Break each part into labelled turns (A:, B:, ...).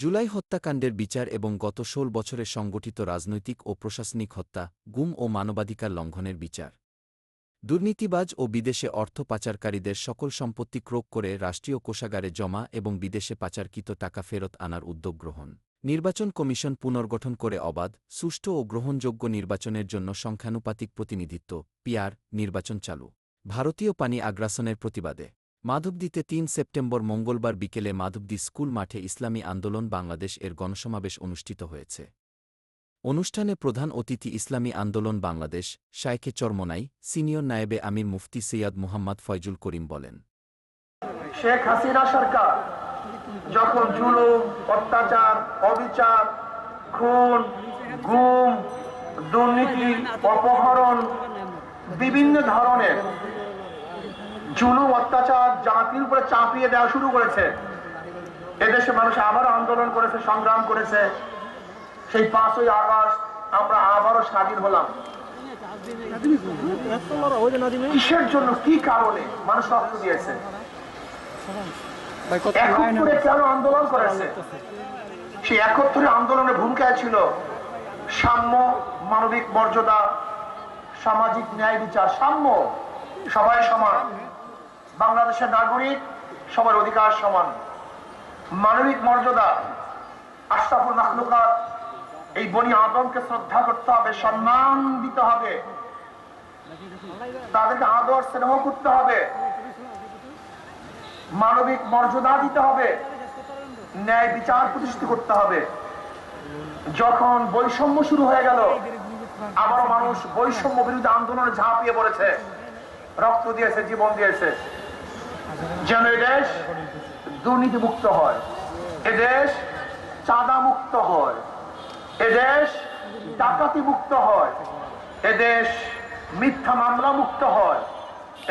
A: জুলাই হত্যাকাণ্ডের বিচার এবং গত ১৬ বছরের সংগঠিত রাজনৈতিক ও প্রশাসনিক হত্যা, গুম ও মানবাধিকার লঙ্ঘনের বিচার। দুর্নীতিবাজ ও বিদেশে অর্থ পাচারকারীদের সকল সম্পত্তি ক্রোক করে রাষ্ট্রীয় কোষাগারে জমা এবং বিদেশে পাচারকৃত টাকা ফেরত আনার উদ্যোগ গ্রহণ। নির্বাচন কমিশন পুনর্গঠন করে অবাধ, সুষ্ঠু ও গ্রহণযোগ্য নির্বাচনের জন্য সংখ্যানুপাতিক প্রতিনিধিত্ব পিআর নির্বাচন চালু। ভারতীয় পানি আগ্রাসনের প্রতিবাদে মাধবদীতে ৩ সেপ্টেম্বর মঙ্গলবার বিকেলে মাধবদী স্কুল মাঠে ইসলামী আন্দোলন বাংলাদেশ এর গণসমাবেশ অনুষ্ঠিত হয়েছে। অনুষ্ঠানে প্রধান অতিথি ইসলামী আন্দোলন বাংলাদেশ শায়খে চরমোনাই সিনিয়র নায়েবে আমির মুফতি সৈয়দ মুহাম্মদ ফয়জুল করিম বলেন,
B: শেখ হাসিনা সরকার যখন জুলুম, অত্যাচার, অবিচার, খুন, গুম, দুর্নীতি, অপহরণ, বিভিন্ন ধরনের জুলুম অত্যাচার জাতির উপরে চাপিয়ে দেওয়া শুরু করেছে, এদেশে মানুষ আবারও আন্দোলন করেছে, সংগ্রাম করেছে। সেই ৫ই আগস্ট আমরা আবারও স্বাধীন হলাম। কিসের জন্য, কি কারণে মানুষ রক্ত দিয়েছে, একত্রে কেন আন্দোলন করেছে? সেই একত্রে আন্দোলনের ভূমিকা ছিল সাম্য, মানবিক মর্যাদা, সামাজিক ন্যায় বিচার, সাম্য, সবাই সমান, বাংলাদেশের নাগরিক সবার অধিকার সমান, মানবিক মর্যাদা, আশরাফুল মাখলুকাত এই বনি আদমকে শ্রদ্ধা করতে হবে, সম্মান দিতে হবে, তাদেরকে আদর স্নেহ করতে হবে, মানবিক মর্যাদা দিতে হবে, ন্যায় বিচার প্রতিষ্ঠিত করতে হবে। যখন বৈষম্য শুরু হয়ে গেল, আবারও মানুষ বৈষম্য বিরোধী আন্দোলনে ঝাঁপিয়ে পড়েছে, রক্ত দিয়েছে, জীবন দিয়েছে, যেন এদেশ দুর্নীতি মুক্ত হয়, এদেশ চাঁদা মুক্ত হয়, এদেশ ডাকাতি মুক্ত হয়, এদেশ মিথ্যা মামলা মুক্ত হয়,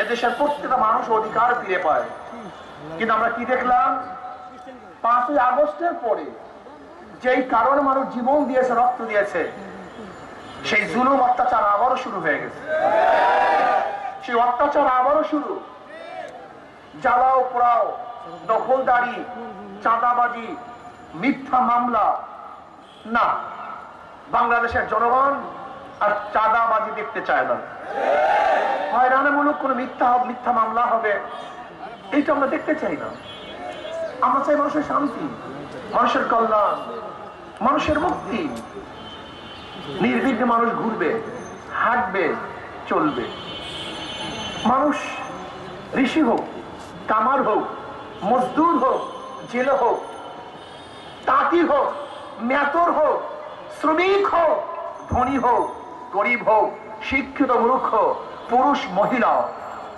B: এদেশের প্রত্যেকটা মানুষ অধিকার ফিরে পায়। কিন্তু আমরা কি দেখলাম? ৫ই আগস্টের পরে যেই কারণে মানুষ জীবন দিয়েছে, রক্ত দিয়েছে, সেই জুলুম অত্যাচার আবারও শুরু হয়ে গেছে। সেই অত্যাচার আবারও শুরু, জ্বালাও পোড়াও, দখলদারি, চাঁদাবাজি, মিথ্যা মামলা। না, বাংলাদেশের জনগণ আর চাঁদাবাজি দেখতে চায় না। হয়রানিমূলক কোন মিথ্যা মামলা হবে, এইটা আমরা দেখতে চাই না। আমরা চাই মানুষের শান্তি, মানুষের কল্যাণ, মানুষের মুক্তি। নির্বিঘ্নে মানুষ ঘুরবে, হাঁটবে, চলবে। মানুষ ঋষি হোক, কামার হোক, মজদুর হোক, জেলে হোক, তাঁতি হোক, মেতর হোক, শ্রমিক হোক, ধনী হোক, গরিব হোক, শিক্ষিত মূর্খ, পুরুষ মহিলা,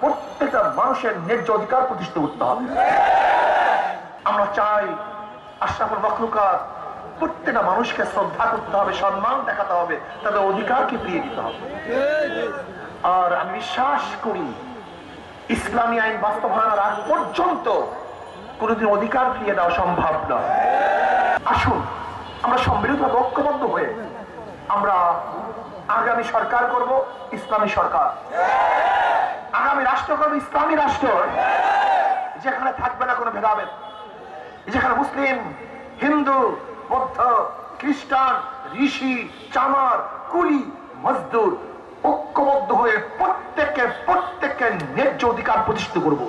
B: প্রত্যেকটা মানুষের ন্যায্য অধিকার প্রতিষ্ঠিত করতে হবে। আমরা চাই আশরাফুল মাখলুকাত প্রত্যেকটা মানুষকে শ্রদ্ধা করতে হবে, সম্মান দেখাতে হবে, তাদের অধিকারকে ফিরিয়ে দিতে হবে। আর আমি বিশ্বাস করি ইসলামী আইন বাস্তবায়নের আগ পর্যন্ত কোনদিন অধিকার ফিরিয়ে দেওয়া সম্ভব নয়। আসুন আমরা সম্মিলিতভাবে ঐক্যবদ্ধ হয়ে আমরা আগামী সরকার করব, ইসলামী সরকার, আগামী রাষ্ট্র করব, ইসলামী রাষ্ট্র, যেখানে থাকবে না কোনো ভেদাভেদ, যেখানে মুসলিম, হিন্দু, বৌদ্ধ, খ্রিস্টান, ঋষি, চামার, কুলি, মজদুর ঐক্যবদ্ধ হয়ে প্রত্যেকের ন্যায্য অধিকার প্রতিষ্ঠিত করব।